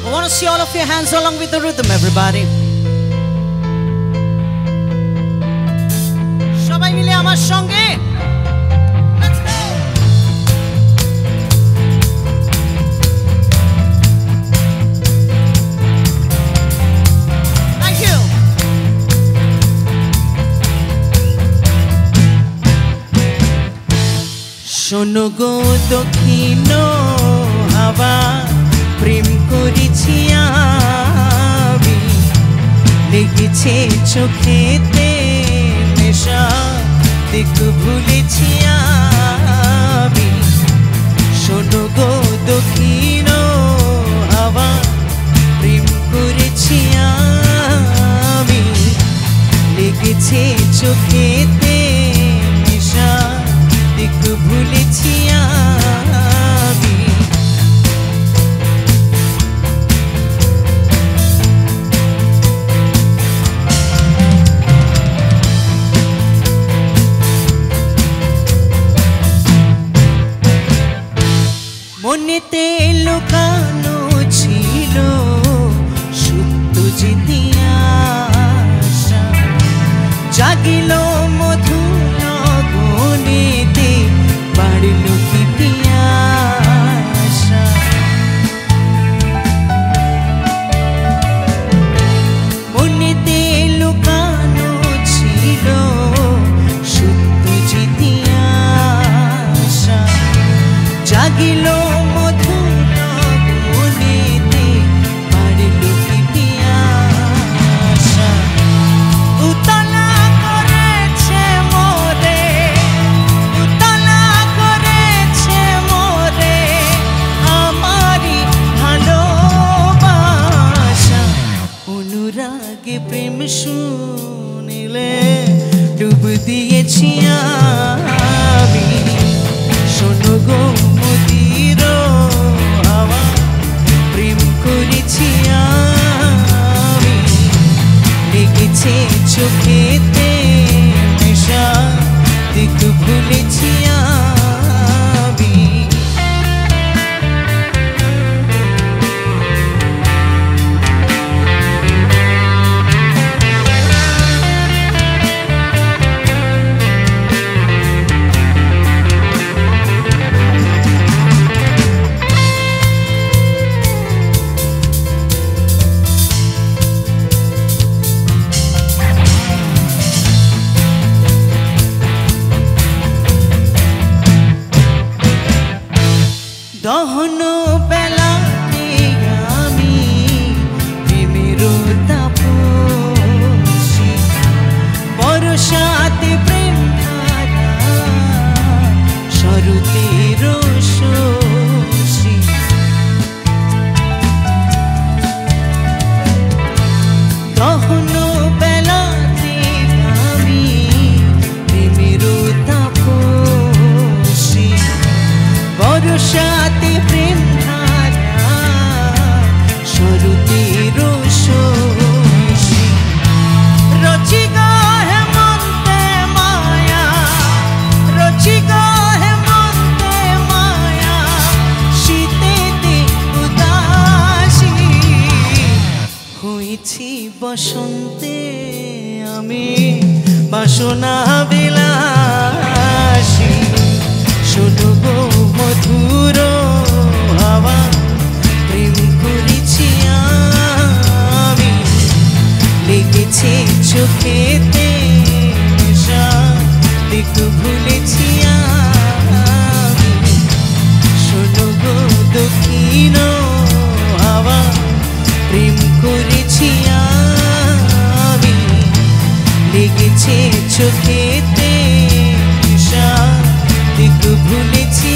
I want to see all of your hands along with the rhythm, everybody. সবাই মিলে আমার সঙ্গে Let's go. Thank you. শোনো গো দক্ষিণ হাওয়া প্রেম করেছি আমি লেগেছে চোখেতে নেশা দেখ ভুলেছি আমি শোনো গো দক্ষিণ হাওয়া প্রেম করেছি আমি লেগেছে চোখেতে নেশা দেখ ভুলেছি আমি মনেতে লুকানো ছিল সত্য যে আশা জাগিল মধুর গনেতে বাড়ল কি পিয়াসা মনেতে লুকানো ছিল সত্য যে আশা জাগিল প্রেম শুনিলে ডুব দিয়েছি আমি শোনো গো মদির হাওয়া প্রেম করেছি আমি লেগেছে চোখেতে নেশা দেখ ভুলেছি আমি দহন বেলাতে আমি প্রেমের তাপসী বর্ষাতে প্রেম ধারা শরতের শশী দহন বেলাতে আমি প্রেমের তাপসী বর্ষাতে প্রেম ধারা শরতের শশী রচিক হেমন্তে মায়া রচিক হেমন্তে মায়া শীতেতে উদাসী হয়েছি বসন্তে আমি বাসনা বিলাসী শোনো গো মধুর হাওয়া প্রেম করেছি আমি লেগেছে চোখেতে নেশা দেখ ভুলেছি আমি শোনো গো দক্ষিণ হাওয়া প্রেম করেছি আমি লেগেছে চোখেতে নেশা দেখ ভুলেছি